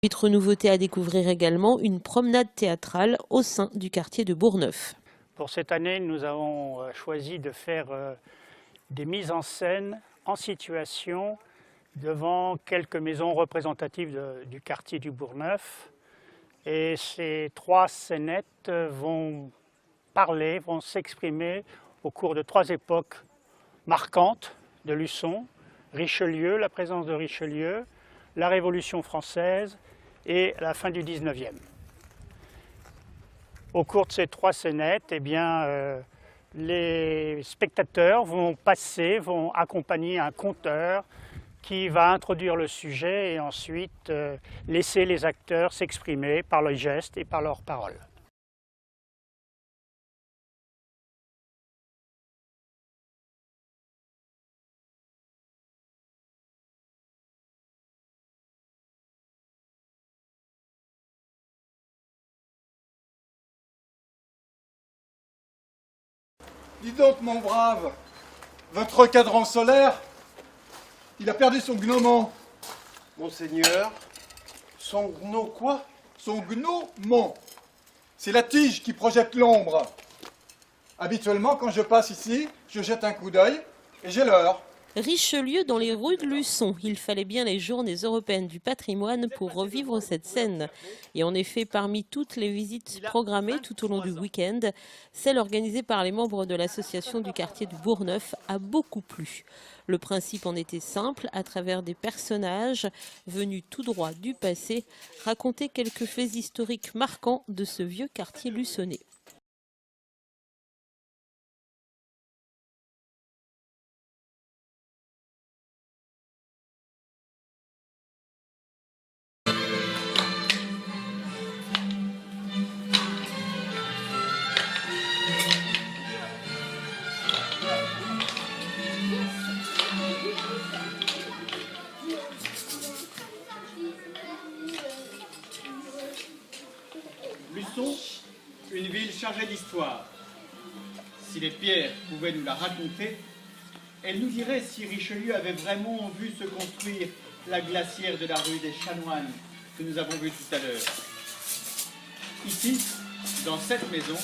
Autre nouveauté à découvrir également, une promenade théâtrale au sein du quartier de Bourgneuf. Pour cette année, nous avons choisi de faire des mises en scène en situation devant quelques maisons représentatives du quartier du Bourgneuf. Et ces 3 scénettes vont parler, vont s'exprimer au cours de 3 époques marquantes de Luçon: Richelieu, la présence de Richelieu, la Révolution française et la fin du 19e. Au cours de ces 3 scénettes, les spectateurs vont accompagner un conteur qui va introduire le sujet et ensuite laisser les acteurs s'exprimer par leurs gestes et par leurs paroles. Dis donc, mon brave, votre cadran solaire, il a perdu son gnomon. Monseigneur, son gno quoi? Son gnomon. C'est la tige qui projette l'ombre. Habituellement, quand je passe ici, je jette un coup d'œil et j'ai l'heure. Richelieu dans les rues de Luçon. Il fallait bien les journées européennes du patrimoine pour revivre cette scène. Et en effet, parmi toutes les visites programmées tout au long du week-end, celle organisée par les membres de l'association du quartier du Bourgneuf a beaucoup plu. Le principe en était simple, à travers des personnages venus tout droit du passé, raconter quelques faits historiques marquants de ce vieux quartier luçonnais. Luçon, une ville chargée d'histoire. Si les pierres pouvaient nous la raconter, elles nous diraient si Richelieu avait vraiment vu se construire la glacière de la rue des Chanoines que nous avons vue tout à l'heure. Ici, dans cette maison,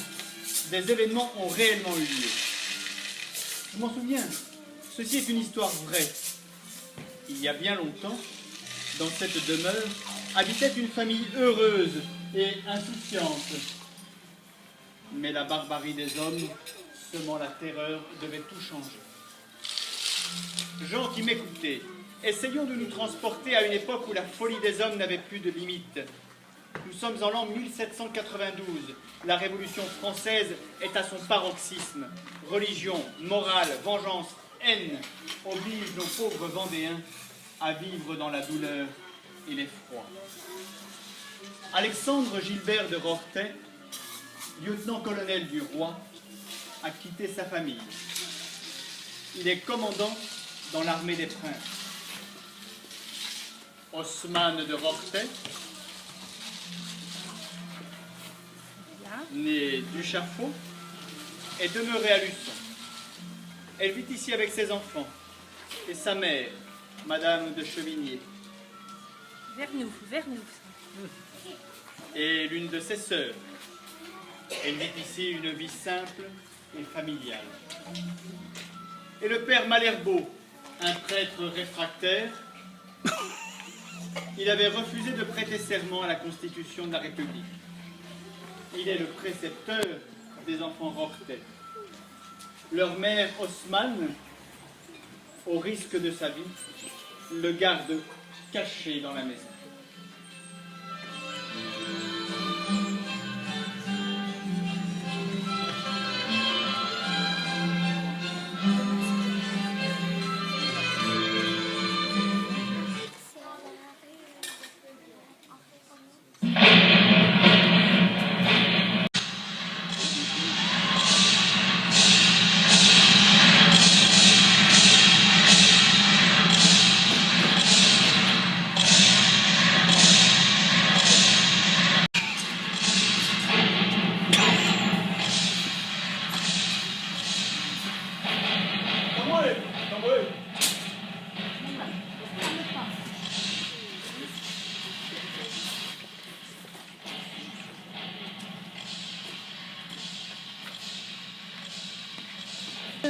des événements ont réellement eu lieu. Je m'en souviens, ceci est une histoire vraie. Il y a bien longtemps, dans cette demeure, habitait une famille heureuse et insouciante. Mais la barbarie des hommes, semant la terreur, devait tout changer. Gens qui m'écoutaient, essayons de nous transporter à une époque où la folie des hommes n'avait plus de limite. Nous sommes en l'an 1792. La Révolution française est à son paroxysme. Religion, morale, vengeance, haine obligent nos pauvres Vendéens à vivre dans la douleur et l'effroi. Alexandre Gilbert de Rorthais, lieutenant-colonel du roi, a quitté sa famille. Il est commandant dans l'armée des princes. Haussmann de Rorthais, né Duchaffaut, est demeurée à Luçon. Elle vit ici avec ses enfants et sa mère, Madame de Chevigné. Vers nous. Et l'une de ses sœurs. Elle vit ici une vie simple et familiale. Et le père Malherbeau, un prêtre réfractaire, il avait refusé de prêter serment à la Constitution de la République. Il est le précepteur des enfants Rorthais. Leur mère Haussmann, au risque de sa vie, le garde caché dans la maison.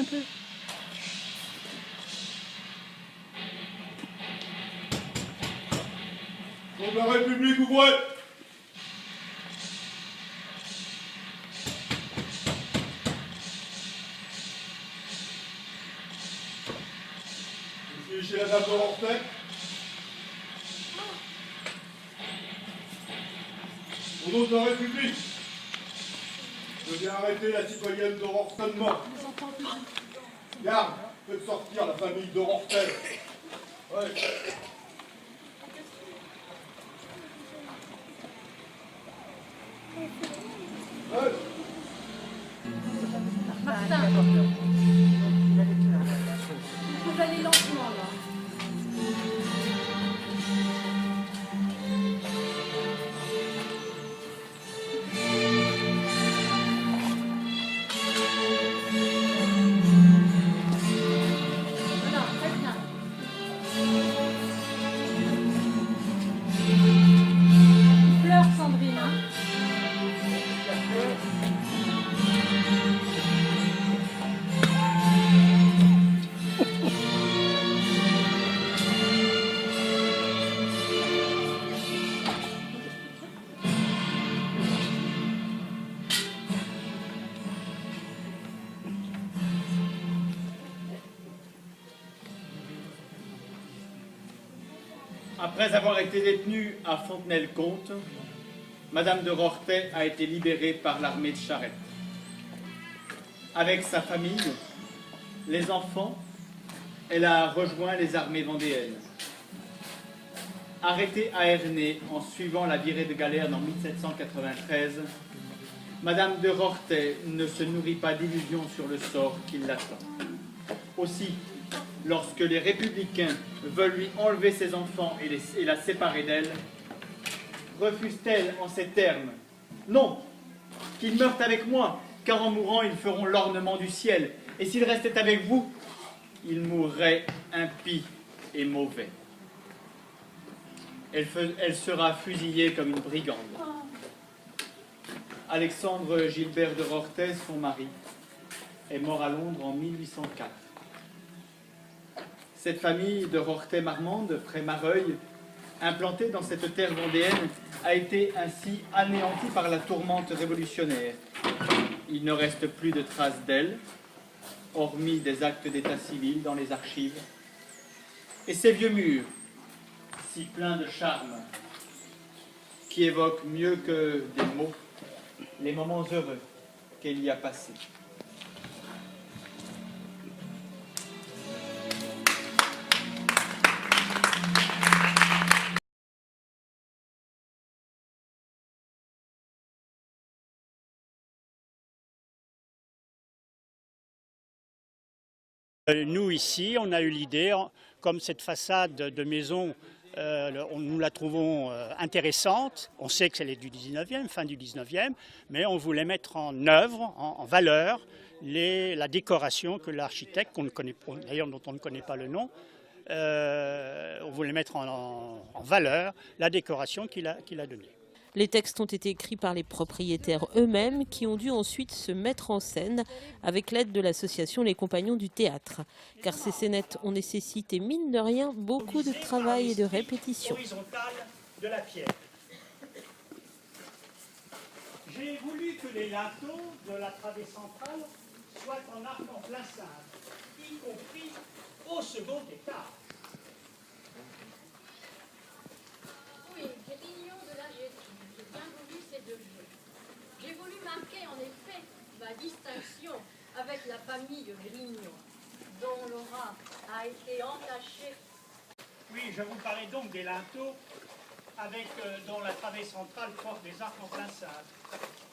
un peu. Pour la République, ouvrez! Je suis chez la dame de Rortet. Au nom de la République, je viens arrêter la citoyenne de Rortet. Garde, faites sortir la famille de Rortet. Ouais. Ouais. Martin. Vous allez lentement là. Voilà, très bien. Il pleure Sandrine, hein. Après avoir été détenue à Fontenay-le-Comte, Madame de Rortet a été libérée par l'armée de Charette. Avec sa famille, les enfants, elle a rejoint les armées vendéennes. Arrêtée à Ernée en suivant la virée de Galerne en 1793, Madame de Rortet ne se nourrit pas d'illusions sur le sort qui l'attend. Aussi, lorsque les républicains veulent lui enlever ses enfants et la séparer d'elle, refuse-t-elle en ces termes: non, qu'ils meurent avec moi, car en mourant ils feront l'ornement du ciel, et s'ils restaient avec vous, ils mourraient impies et mauvais. Elle sera fusillée comme une brigande. Alexandre Gilbert de Rortet, son mari, est mort à Londres en 1804. Cette famille de Rortet-Marmande, près Mareuil, implantée dans cette terre vendéenne, a été ainsi anéantie par la tourmente révolutionnaire. Il ne reste plus de traces d'elle, hormis des actes d'état civil dans les archives. Et ces vieux murs, si pleins de charme, qui évoquent mieux que des mots les moments heureux qu'elle y a passés. Nous, ici, on a eu l'idée, comme cette façade de maison, nous la trouvons intéressante. On sait que c'est du 19e, fin du 19e, mais on voulait mettre en œuvre, en valeur, la décoration que l'architecte, qu'on ne connaît pas, d'ailleurs dont on ne connaît pas le nom, on voulait mettre en valeur la décoration qu'il a donnée. Les textes ont été écrits par les propriétaires eux-mêmes qui ont dû ensuite se mettre en scène avec l'aide de l'association Les Compagnons du Théâtre. Car ces scénettes ont nécessité, mine de rien, beaucoup de travail et de répétition. De la pierre. J'ai voulu que les linteaux de la travée centrale soient en arc en plein cintre, y compris au second étage. Oui, Grignon de la Gétrie, j'ai bien voulu ces deux jeux. J'ai voulu marquer en effet ma distinction avec la famille Grignon, dont l'aura a été entachée. Oui, je vous parlais donc des linteaux dont la travée centrale porte des arcs en plein cintre.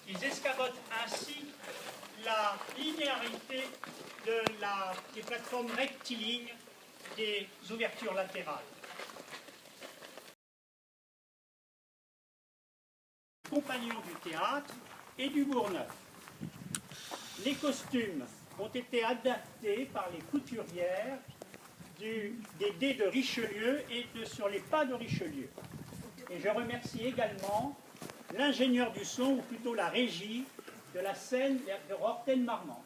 Ils escamotent ainsi la linéarité des plateformes rectilignes des ouvertures latérales. Compagnons du théâtre et du Bourgneuf. Les costumes ont été adaptés par les couturières des dés de Richelieu et sur les pas de Richelieu. Et je remercie également l'ingénieur du son, ou plutôt la régie, de la scène de Rortet-Marmande.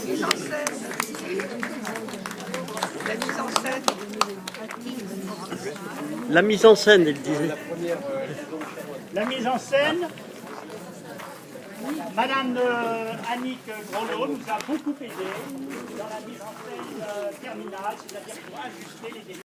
mise en scène. La mise en scène. La mise en scène, il disait. La mise en scène, Madame Annick Grolot nous a beaucoup aidé dans la mise en scène terminale, c'est-à-dire pour ajuster les